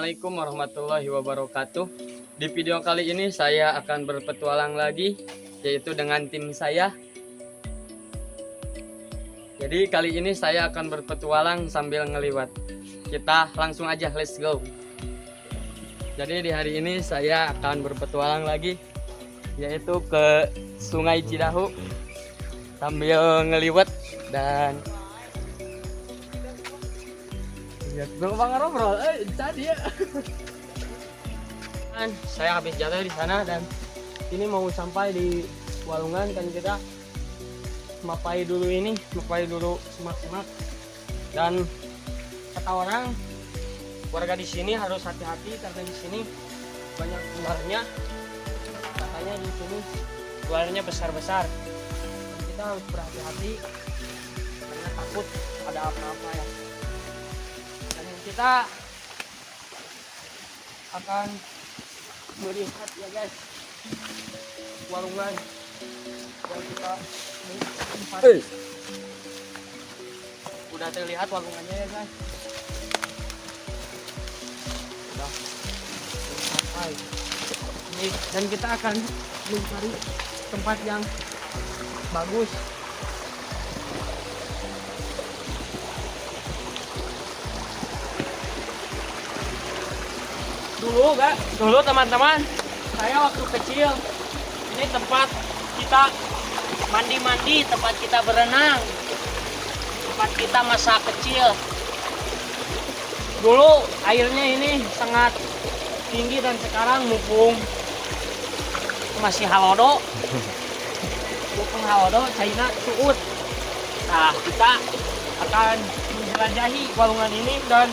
Assalamualaikum warahmatullahi wabarakatuh. Di video kali ini saya akan berpetualang lagi, yaitu dengan tim saya. Jadi kali ini saya akan berpetualang sambil ngeliwat. Kita langsung aja, let's go. Jadi di hari ini saya akan berpetualang lagi, yaitu ke Sungai Cidahu sambil ngeliwat dan lihat bang ngobrol tadi ya. Saya habis jatuh di sana dan ini mau sampai di Walungan, kan kita mapai dulu semak-semak. Dan kata orang warga di sini harus hati-hati karena di sini banyak ularnya. Katanya di sini ularnya besar-besar. Kita harus berhati-hati karena takut ada apa-apa ya. Dan kita akan melihat ya guys, Walungan yang kita tempat. Udah terlihat Walungannya ya guys. Udah sampai ini, dan kita akan mencari tempat yang bagus. Dulu teman-teman, saya waktu kecil ini tempat kita mandi-mandi, tempat kita berenang, tempat kita masa kecil. Dulu airnya ini sangat tinggi dan sekarang mumpung masih halodo, China suut. Nah, kita akan menjelajahi Walungan ini dan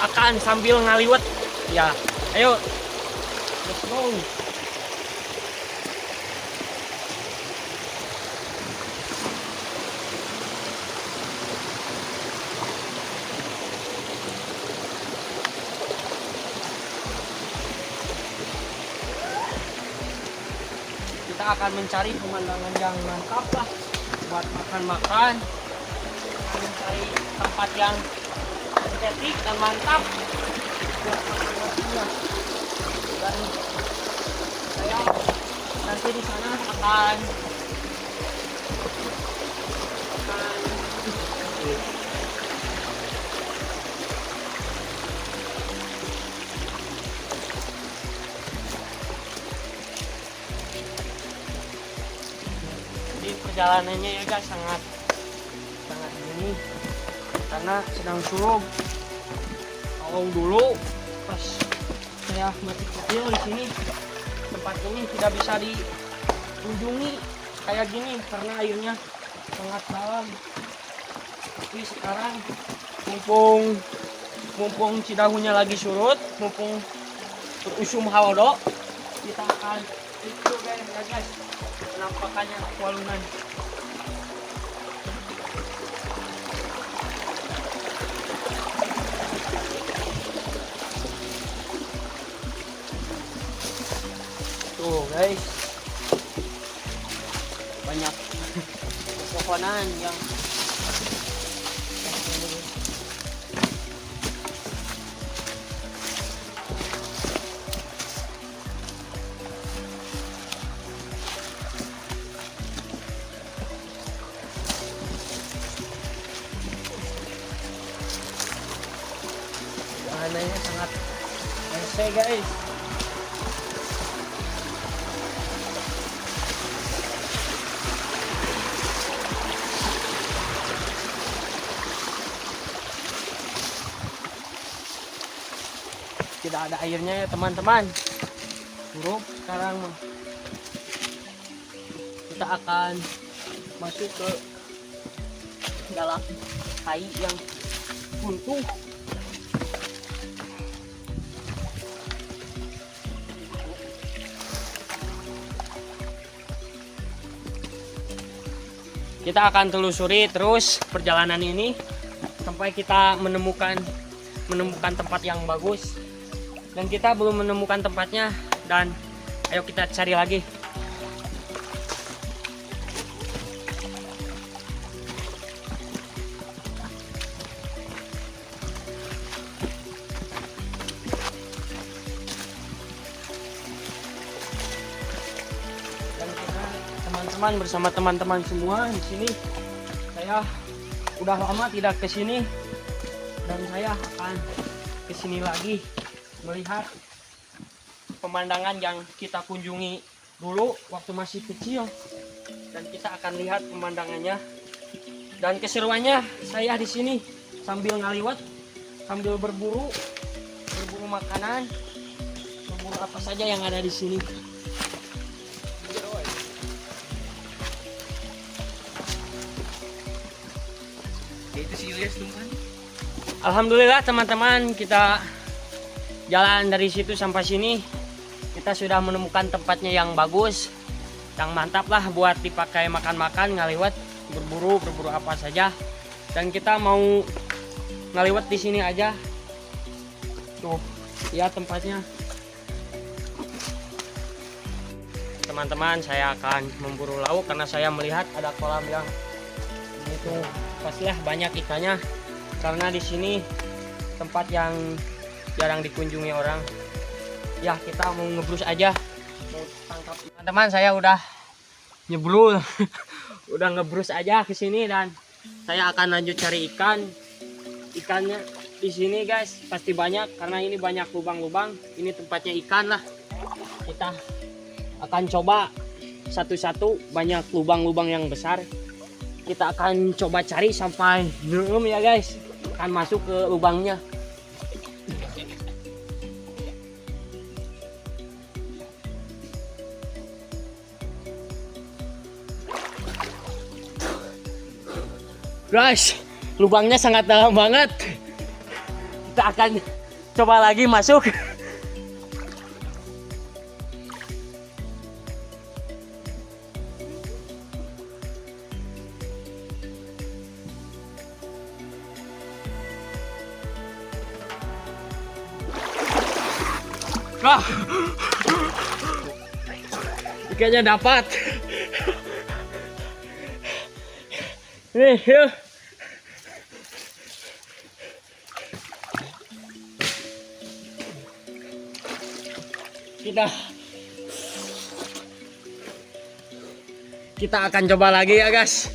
akan sambil ngaliwet. Ya, ayo, let's go. Kita akan mencari pemandangan yang mantap lah buat makan-makan, mencari tempat yang estetik dan mantap buat makan-makannya. Dan saya nanti di sana akan di perjalanannya ya guys sangat ini karena sedang suruh. Kalau dulu pas saya masih kecil di sini, tempat ini tidak bisa dikunjungi kayak gini karena airnya sangat dalam. Tapi sekarang mumpung Cidahunya lagi surut, mumpung berusum halodo, kita akan itu guys penampakannya Walungan. Tuh guys, banyak pepohonan yang warnanya sangat bersih guys. Tidak ada airnya ya teman-teman, buruk. Sekarang kita akan masuk ke dalam kai yang buntu. Kita akan telusuri terus perjalanan ini sampai kita menemukan tempat yang bagus. Dan kita belum menemukan tempatnya, dan ayo kita cari lagi. teman-teman, bersama teman-teman semua di sini. Saya udah lama tidak ke sini dan saya akan ke sini lagi melihat pemandangan yang kita kunjungi dulu waktu masih kecil, dan kita akan lihat pemandangannya dan keseruannya. Saya di sini sambil ngaliwat, sambil berburu makanan, berburu apa saja yang ada di sini. Alhamdulillah teman-teman, kita jalan dari situ sampai sini, kita sudah menemukan tempatnya yang bagus, yang mantap lah buat dipakai makan-makan, ngaliwat, berburu apa saja. Dan kita mau ngaliwat di sini aja. Tuh, lihat tempatnya. Teman-teman, saya akan memburu lauk karena saya melihat ada kolam yang itu pastilah banyak ikannya, karena di sini tempat yang jarang dikunjungi orang. Ya, kita mau ngebrus aja, mau tangkap. Teman-teman, saya udah nyebrul udah ngebrus aja ke sini, dan saya akan lanjut cari ikan. Ikannya di sini guys pasti banyak karena ini banyak lubang-lubang. Ini tempatnya ikan lah. Kita akan coba satu-satu, banyak lubang-lubang yang besar. Kita akan coba cari sampai nemu ya guys, akan masuk ke lubangnya. Guys, lubangnya sangat dalam banget. Kita akan coba lagi masuk. Ah, ikannya dapat. Nih, yuk. Kita akan coba lagi ya guys,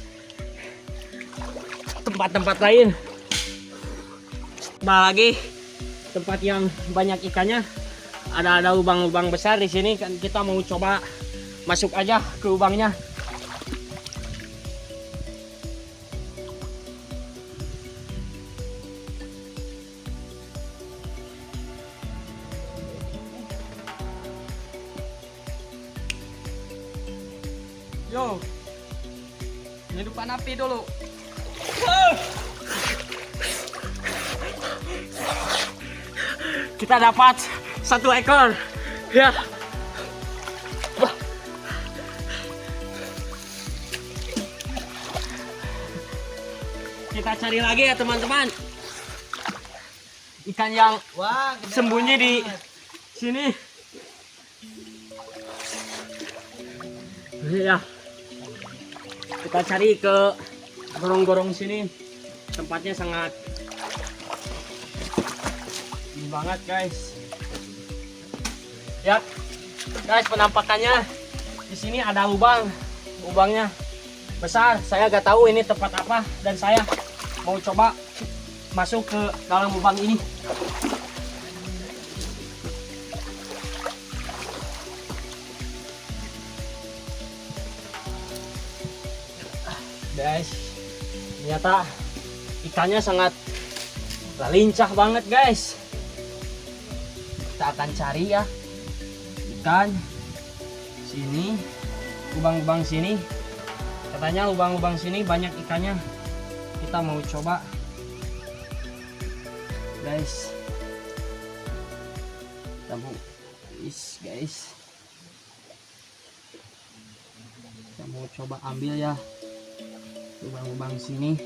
tempat-tempat lain. Coba lagi tempat yang banyak ikannya. Ada lubang-lubang besar di sini kan, kita mau coba masuk aja ke lubangnya. Yo, hidupkan api dulu. Kita dapat 1 ekor. Ya. Kita cari lagi ya teman-teman. Ikan yang sembunyi di sini. Ya. Kita cari ke gorong-gorong sini. Tempatnya sangat ini banget guys. Ya, guys, penampakannya di sini ada lubangnya besar. Saya gak tahu ini tempat apa, dan saya mau coba masuk ke dalam lubang ini. Guys, ternyata ikannya sangat lincah banget guys. Kita akan cari ya ikan sini, lubang-lubang sini. Katanya lubang-lubang sini banyak ikannya. Kita mau coba guys. Kita mau guys, kita mau coba ambil ya lubang-lubang sini.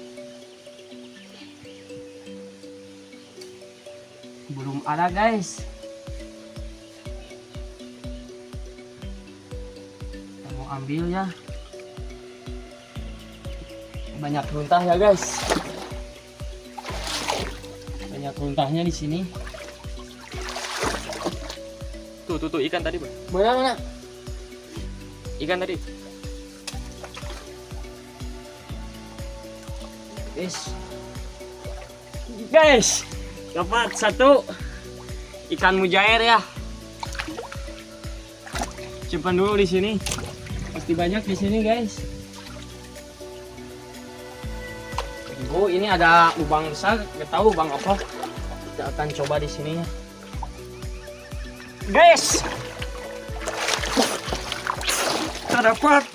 Belum ada guys. Kita mau ambil ya. Banyak runtah ya guys. Banyak runtahnya di sini. Tuh ikan tadi, Bang. Mana? Ikan tadi. Guys, dapat satu ikan mujair ya. Simpan dulu di sini. Pasti banyak di sini, guys. Oh, ini ada lubang besar, nggak tahu lubang apa. Kita akan coba di sini ya. Guys, kita dapat.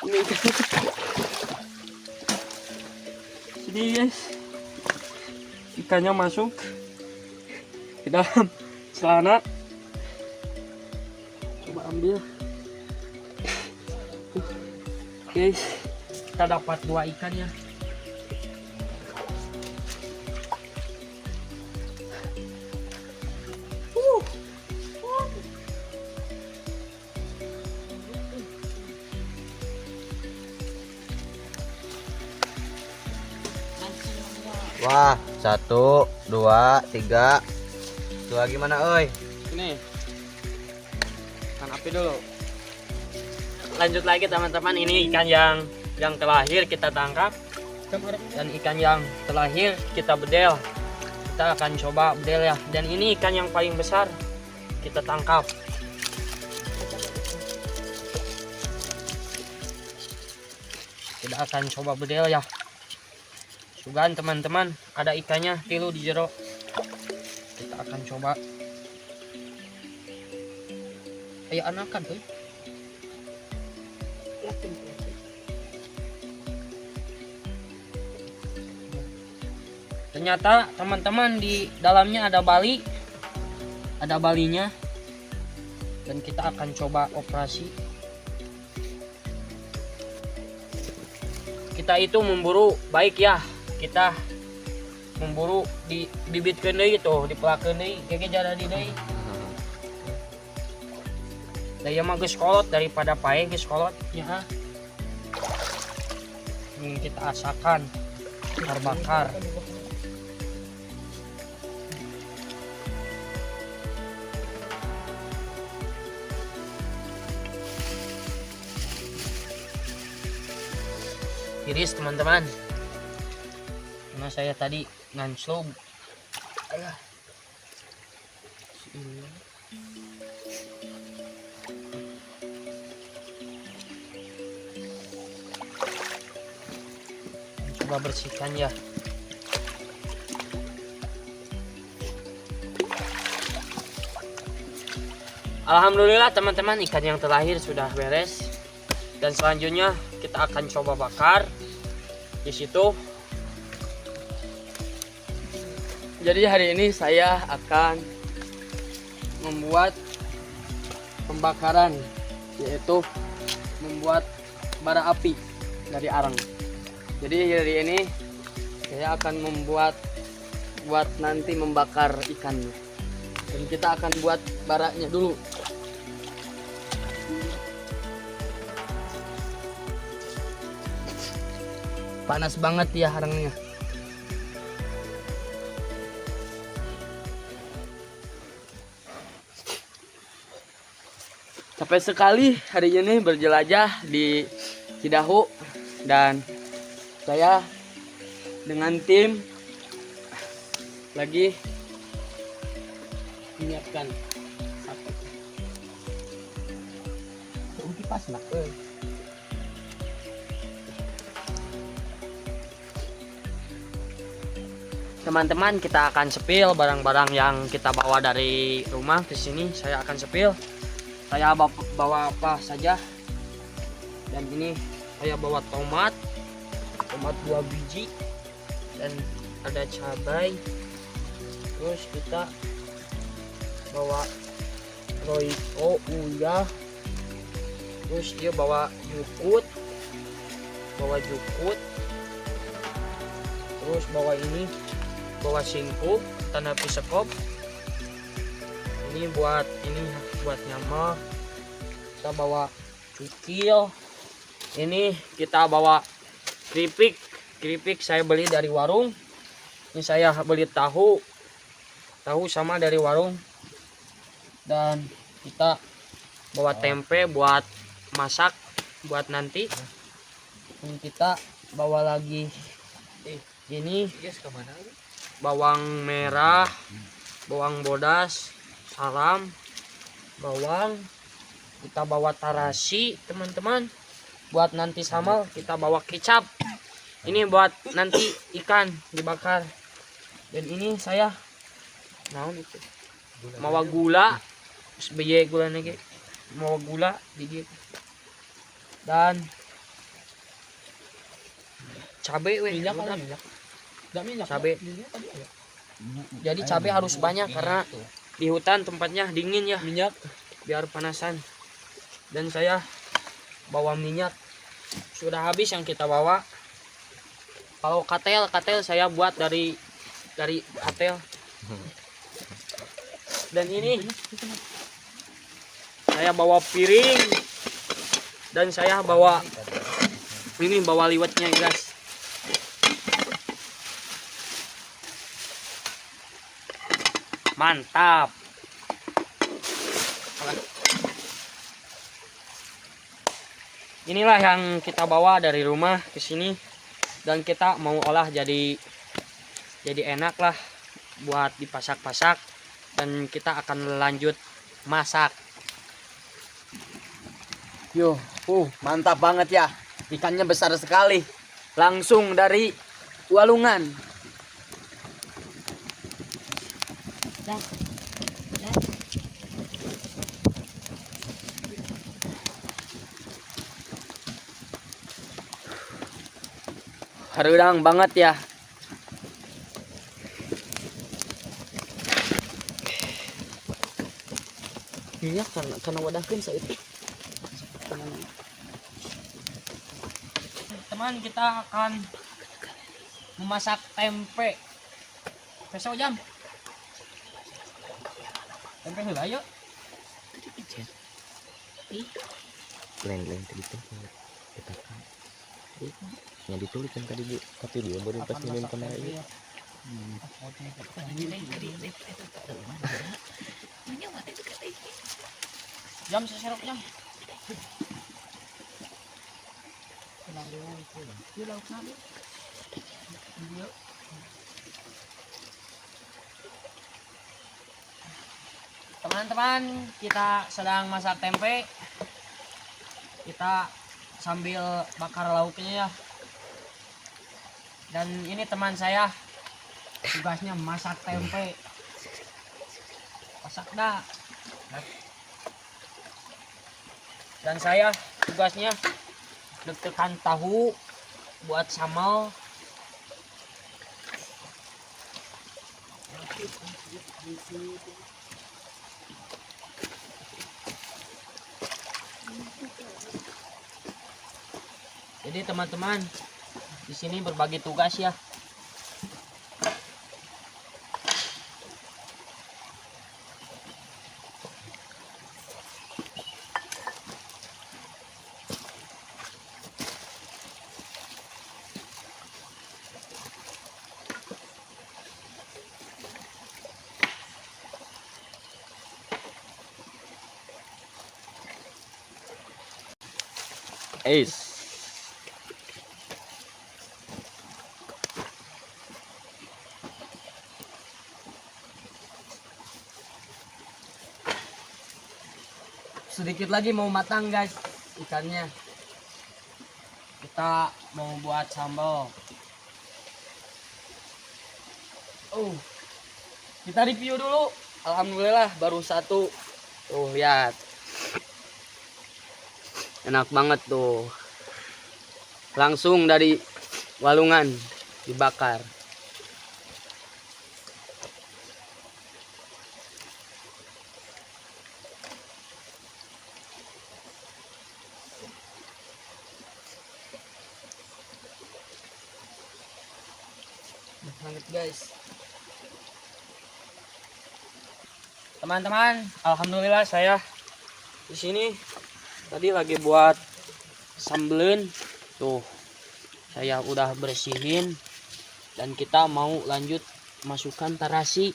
Ini jadi guys, ikannya masuk ke dalam celana. Coba ambil. Guys, kita dapat 2 ikan ya. Wah, 1, 2, 3. Dua gimana, oi? Ini ikan api dulu. Lanjut lagi teman-teman, ini ikan yang terlahir kita tangkap, dan ikan yang terlahir kita bedel. Kita akan coba bedel ya. Dan ini ikan yang paling besar kita tangkap. Kita akan coba bedel ya. Sugan teman-teman, ada ikannya tilu di jero. Kita akan coba. Ayo anakan tuh. Ternyata teman-teman di dalamnya ada bali. Ada balinya. Dan kita akan coba operasi. Kita itu memburu baik ya. Kita memburu di bibit kendai itu, di pelak kendai, kayak jadi deui. Daya mah geus kolot daripada pae geus kolot ya. Ini kita asakan bakar. Iris teman-teman. Karena saya tadi nganclog. Alah. Coba bersihkan ya. Alhamdulillah teman-teman, ikan yang terlahir sudah beres. Dan selanjutnya kita akan coba bakar di situ. Jadi hari ini saya akan membuat pembakaran, yaitu membuat bara api dari arang. Jadi hari ini saya akan membuat nanti membakar ikannya. Dan kita akan buat baranya dulu. Panas banget ya arangnya. Capek sekali hari ini berjelajah di Cidahu, dan saya dengan tim lagi menyiapkan sate. Pas nak. Teman-teman, kita akan sepil barang-barang yang kita bawa dari rumah ke sini. Saya akan sepil. Saya bawa apa saja. Dan ini saya bawa tomat 2 biji, dan ada cabai. Terus kita bawa roiko uyah. Terus dia bawa jukut. Terus bawa ini, bawa singkup, tanda pisekop. Ini buat nyama. Kita bawa cukil. Ini kita bawa keripik saya beli dari warung. Ini saya beli tahu sama dari warung. Dan kita bawa tempe buat masak, buat nanti. Dan kita bawa lagi ini bawang merah, bawang bodas, salam, bawang. Kita bawa tarasi teman-teman. Buat nanti sambal kita bawa kecap. Ini buat nanti ikan dibakar. Dan ini saya naon itu? Mawa gula. Sebeye gula lagi. Mawa gula digit. Dan cabe we. Minyak. Cabe. Jadi cabe harus banyak karena di hutan tempatnya dingin ya. Minyak biar panasan. Dan saya bawa minyak. Sudah habis yang kita bawa. Kalau katel saya buat dari katel. Dan ini saya bawa piring. Dan saya bawa liwetnya guys. Mantap. Inilah yang kita bawa dari rumah ke sini. Dan kita mau olah jadi enak lah buat dipasak-pasak. Dan kita akan lanjut masak. Yo, mantap banget ya. Ikannya besar sekali. Langsung dari Walungan. Harudang banget ya. Minyak karena wadahkeun saeutik. Teman, kita akan memasak tempe. Peso jam. Tempe heula ayo. Leng tadi tuh. Yang dituliskan tadi Bu, tapi dia baru pas minum kemarin. Jam seserok jam. Teman-teman, kita sedang masak tempe. Kita sambil bakar lauknya ya. Dan ini teman saya tugasnya masak tempe. Masak dah. Dan saya tugasnya deg-degan tahu buat sambal. Jadi teman-teman, di sini berbagi tugas ya. Ace. Sedikit lagi mau matang guys ikannya. Kita mau buat sambal. Kita review dulu. Alhamdulillah baru satu. Ya. Enak banget tuh. Langsung dari Walungan dibakar. Hangat guys. Teman-teman, alhamdulillah saya di sini tadi lagi buat sambelin. Tuh, saya udah bersihin dan kita mau lanjut masukkan tarasi.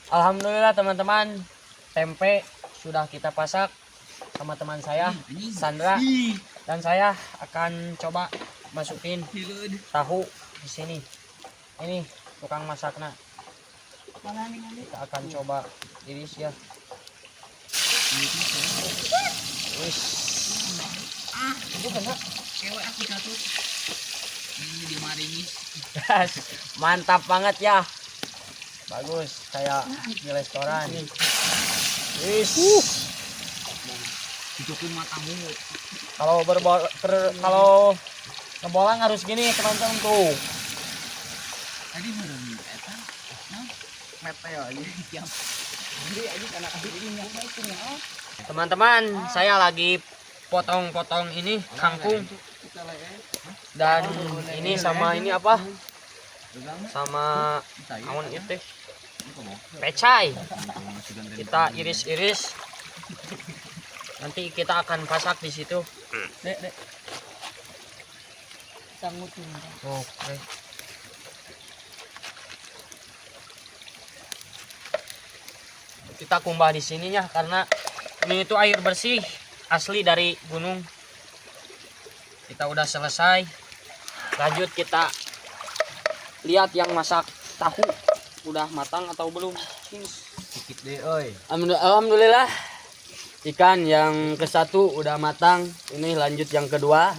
Alhamdulillah teman-teman, tempe sudah kita pasak sama teman saya Sandra, dan saya akan coba masukin tahu di sini. Ini tukang masaknya. Kita akan coba iris ya. Wis. Itu kena. Cewek aku satu. Ini dia maringi. Mantap banget ya. Bagus kayak di restoran. Wis. Hidupin matamu. Kalau kalau ngebolang harus gini teman-teman tuh. Tadi baru eta. Nah, mete ya ini tiap. Jadi aja karena ini yang itu ya. Teman-teman, saya lagi potong-potong ini kangkung. Dan ini sama ini apa? Sama amun itu pecai. Kita iris-iris. Nanti kita akan pasak di situ. Dek. Sangutin. Oke. Kita kumbah di sininya karena ini itu air bersih asli dari gunung. Kita udah selesai. Lanjut kita lihat yang masak tahu udah matang atau belum. Dikit deh, oi. Alhamdulillah ikan yang ke satu udah matang. Ini lanjut yang kedua,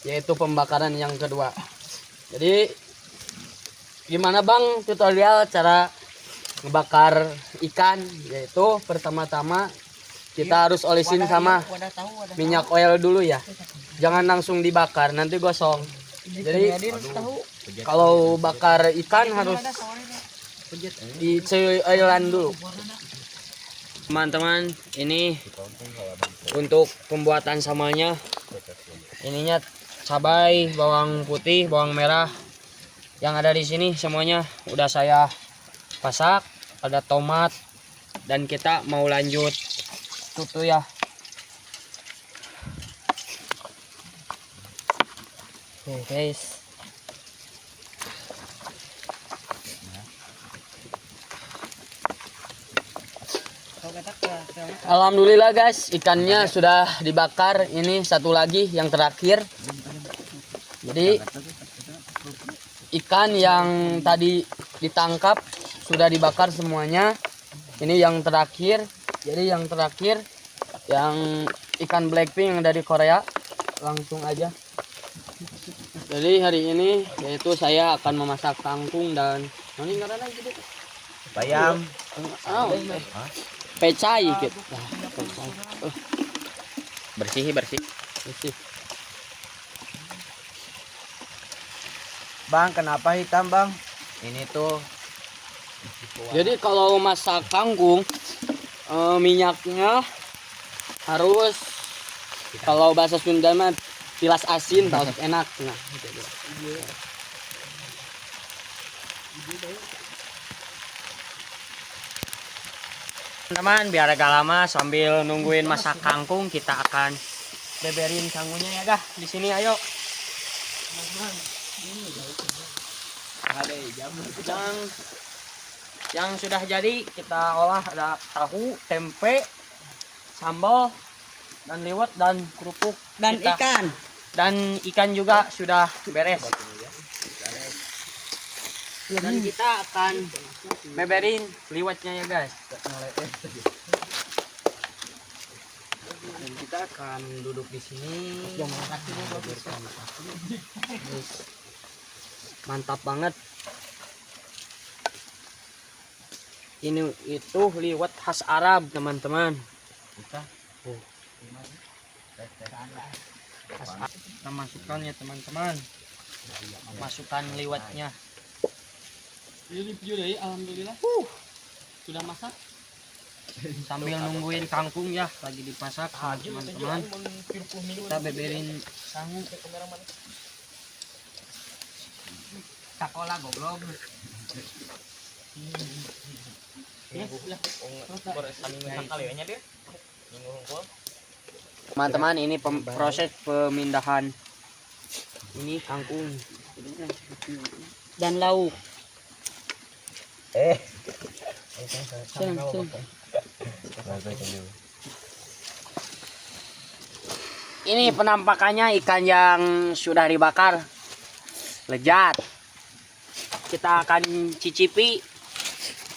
yaitu pembakaran yang kedua. Jadi gimana bang tutorial cara ngebakar ikan? Yaitu pertama-tama kita harus olesin sama minyak oil dulu ya, jangan langsung dibakar nanti gosong. Jadi kalau bakar ikan harus di oilan dulu. Teman-teman, ini untuk pembuatan samanya. Ininya cabai, bawang putih, bawang merah yang ada di sini semuanya udah saya pasak. Ada tomat dan kita mau lanjut tutu ya. Oke guys. Alhamdulillah guys, ikannya sudah dibakar. Ini satu lagi yang terakhir. Jadi ikan yang tadi ditangkap sudah dibakar semuanya. Ini yang terakhir. Jadi yang terakhir yang ikan Blackpink yang dari Korea. Langsung aja. Jadi hari ini yaitu saya akan memasak kangkung dan ini karena gitu. Bayam. Pecai gitu. Bersih. Bang, kenapa hitam, Bang? Ini tuh. Jadi kalau masak kangkung minyaknya harus kalau bahasa Sunda mah tilas asin tahu enak. Nah, teman-teman, biar agak lama sambil nungguin masak kangkung kita akan beberin kangkungnya ya, di sini ayo. Yang sudah jadi kita olah ada tahu, tempe, sambal, dan liwet dan kerupuk Dan kita, ikan. dan ikan juga sudah beres. Dan kita akan beberin liwetnya ya guys. Dan kita akan duduk di sini. Mantap banget. Ini itu liwet khas Arab teman-teman. Kita masukkan ya teman-teman. Masukkan liwetnya. Alhamdulillah. Sudah masak. Sambil nungguin kangkung ya lagi dipasak teman-teman. Kita beberin sangu. Sakola goblok. Teman-teman, ini proses pemindahan ini kangkung dan lauk. Ini penampakannya ikan yang sudah dibakar. Lezat. Kita akan cicipi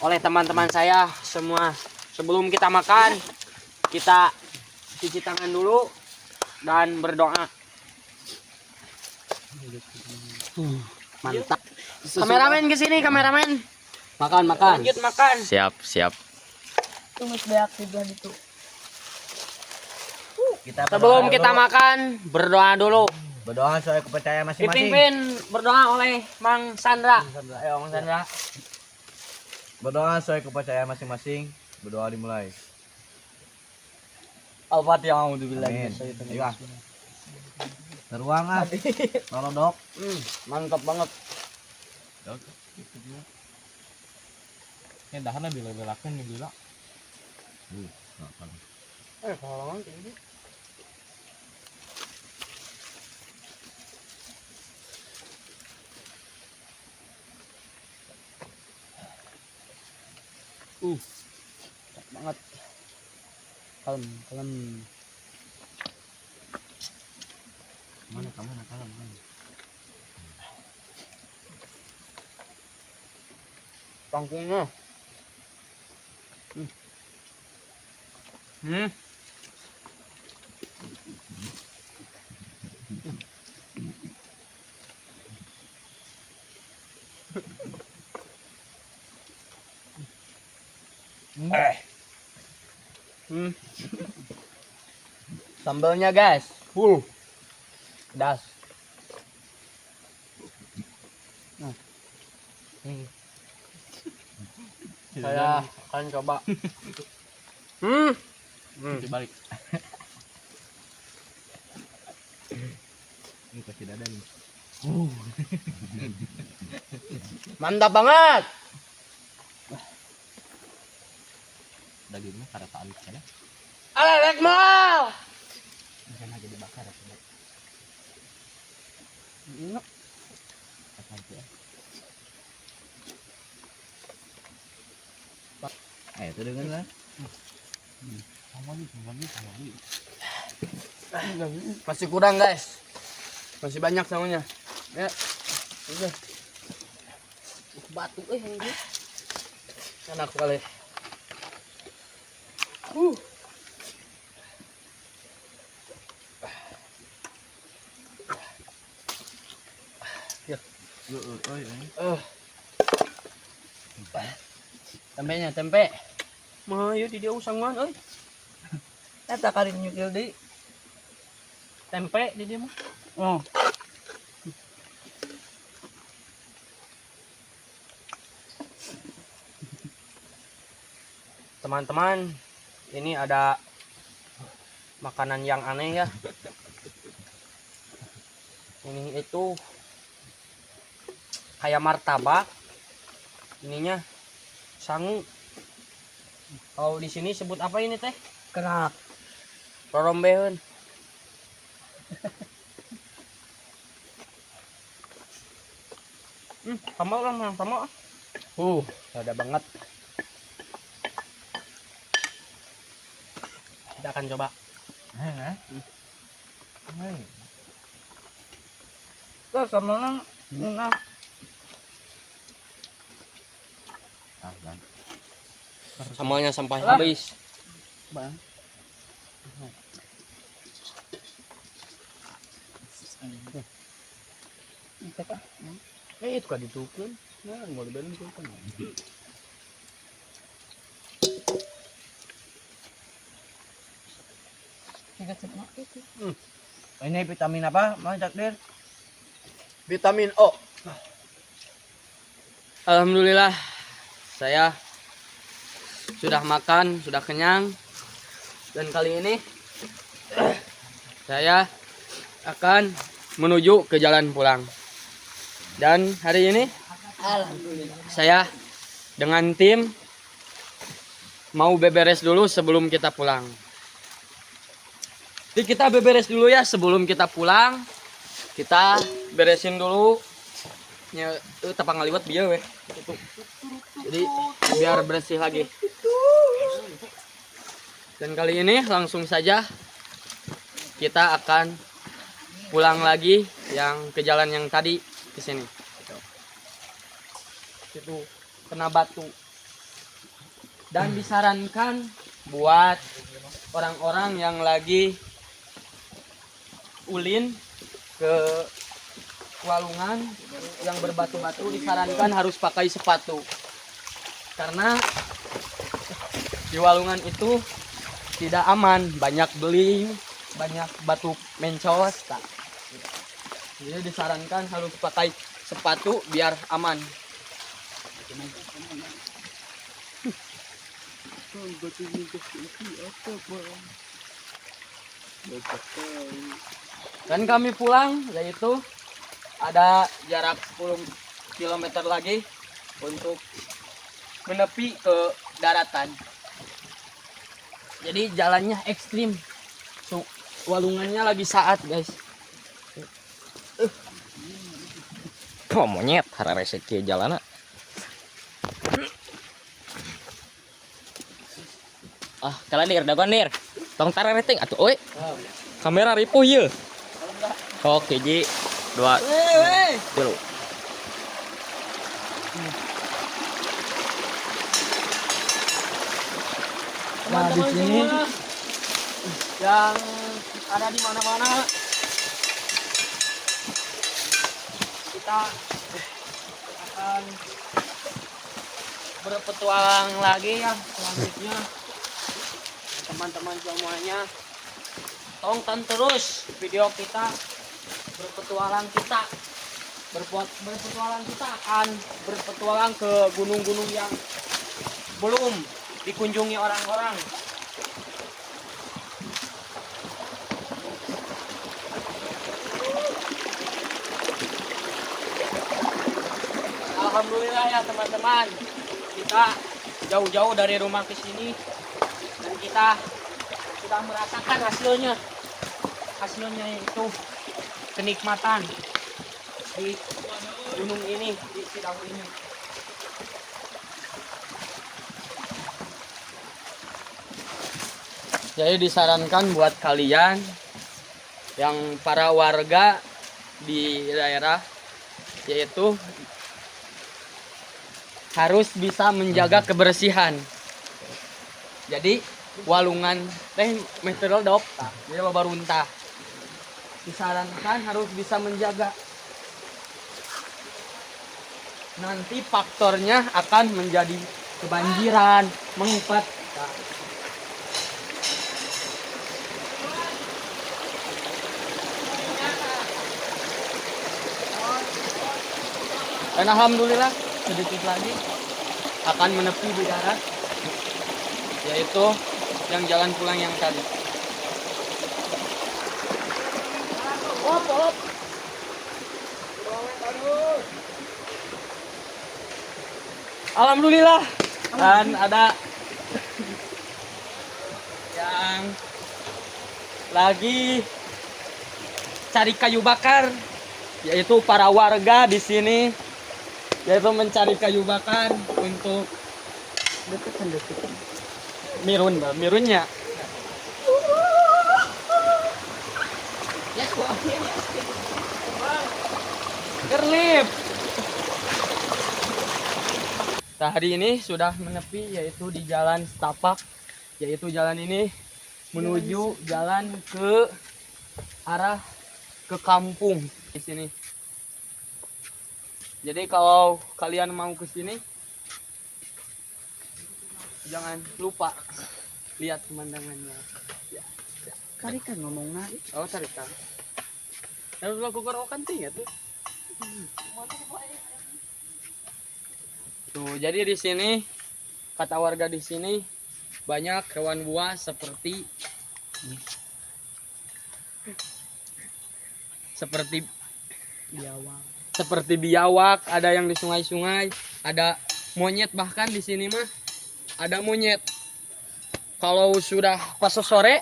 oleh teman-teman saya semua. Sebelum kita makan, kita cuci tangan dulu dan berdoa. Mantap. Kameramen ke sini, kameramen. Makan. Lanjut makan. Siap. Tunggu beaktif itu. Sebelum kita makan, berdoa dulu. Berdoa soal kepercayaan masing-masing. Dipimpin berdoa oleh Mang Sandra. Ayo Mang Sandra. Berdoa soal kepercayaan masing-masing. Berdoa dimulai. Al-Fatihah auzubillahi Amin. minasyaitonir Ayo, ah. rajim. Teruang ah. Tolong dok. Mantap banget. Ini dahannya bila-bilakan nih gila. Kalau tinggi. Cakep banget. Kalem. Mana kamu kalem. Kangkungnya. Sambalnya guys, full. Pedas. Saya akan coba. Balik. Ini pasti dada nih. Mantap banget. Dagingnya karataan ya. Alek mal. Bukan aja dibakar ya. Enak. Ayo itu dengan lah. Masih kurang guys. Masih banyak samanya. Ya. Udah. Batu ini. Enak sekali. Ya. Tempenya, tempe. Mah, yuk di dia usangan, euy. Eta kali nyukil di. Tempe di dia mah. Oh. Teman-teman, ini ada makanan yang aneh ya. Ini itu kayak martabak. Ininya sangu. Kalau di sini sebut apa ini teh? Kerak. Rorombeun. Sama orang sama. Ada banget. Kita akan coba. Tuh sama nang. Nah. Samanya sampai habis. Bang. Itu kan ditukun. Nah, mau diberin tukun. Ini vitamin apa? Mau Cakdir? Vitamin O. Alhamdulillah saya sudah makan, sudah kenyang. Dan kali ini saya akan menuju ke jalan pulang. Dan hari ini saya dengan tim mau beberes dulu sebelum kita pulang. Jadi kita beberes dulu ya sebelum kita pulang. Kita beresin dulu. Ya, tapang ngaliwat biar weh. Jadi biar bersih lagi. Dan kali ini langsung saja kita akan pulang lagi yang ke jalan yang tadi ke sini. Itu kena batu. Dan disarankan buat orang-orang yang lagi ulin ke walungan yang berbatu-batu disarankan harus pakai sepatu. Karena di walungan itu tidak aman, banyak beling, banyak batu mencos. Jadi disarankan harus pakai sepatu biar aman. Dan kami pulang, yaitu ada jarak 10 km lagi untuk menepi ke daratan. Jadi jalannya ekstrim. Walungannya lagi saat, guys. Oh monyet, hara reseki jalana. Ah, kalian dir, dagon dir. Tong tara rating atuh euy. Kamera ripuh ieu. Oke, ji. 2 dulu. Nah, di sini yang ada di mana-mana kita akan berpetualang lagi ya selanjutnya. Teman-teman semuanya tonton terus video kita, berpetualang kita akan berpetualang ke gunung-gunung yang belum dikunjungi orang-orang. Alhamdulillah ya teman-teman, kita jauh-jauh dari rumah ke sini dan kita sudah merasakan hasilnya. Hasilnya itu kenikmatan di gunung ini, di Cidahu ini. Jadi disarankan buat kalian yang para warga di daerah, yaitu harus bisa menjaga kebersihan. Jadi walungan teh meteral dop, jadi babaruntah. Disarankan harus bisa menjaga. Nanti faktornya akan menjadi kebanjiran, mengumpet. Dan alhamdulillah sedikit lagi akan menepi di darat, yaitu yang jalan pulang yang tadi. Op. Alhamdulillah. Dan ada yang lagi cari kayu bakar, yaitu para warga di sini, yaitu mencari kayu bakar untuk mirunnya. Kerlip. Nah, hari ini sudah menepi, yaitu di jalan setapak, yaitu jalan ini menuju jalan ke arah ke kampung di sini. Jadi kalau kalian mau ke sini, jangan lupa lihat pemandangannya. Ya. Tarikan ngomongnya. Oh, tarikan. Harus lagu karaoke tinggal tuh. Tuh, jadi di sini kata warga di sini banyak hewan buas seperti biawak. Seperti biawak, ada yang di sungai-sungai, ada monyet, bahkan di sini mah ada monyet. Kalau sudah pas sore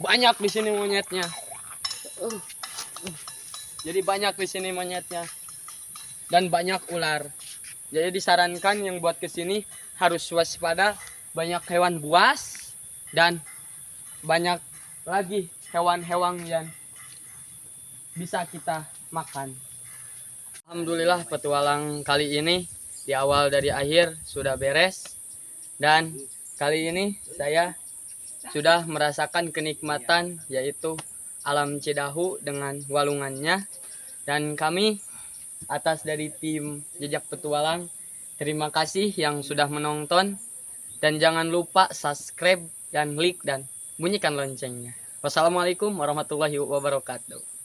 banyak di sini monyetnya. Jadi banyak di sini monyetnya dan banyak ular. Jadi disarankan yang buat kesini harus waspada, banyak hewan buas dan banyak lagi hewan-hewan yang bisa kita makan. Alhamdulillah petualang kali ini di awal dari akhir sudah beres, dan kali ini saya sudah merasakan kenikmatan yaitu alam Cidahu dengan walungannya. Dan kami atas dari tim Jejak Petualang, terima kasih yang sudah menonton, dan jangan lupa subscribe dan like dan bunyikan loncengnya. Wassalamualaikum warahmatullahi wabarakatuh.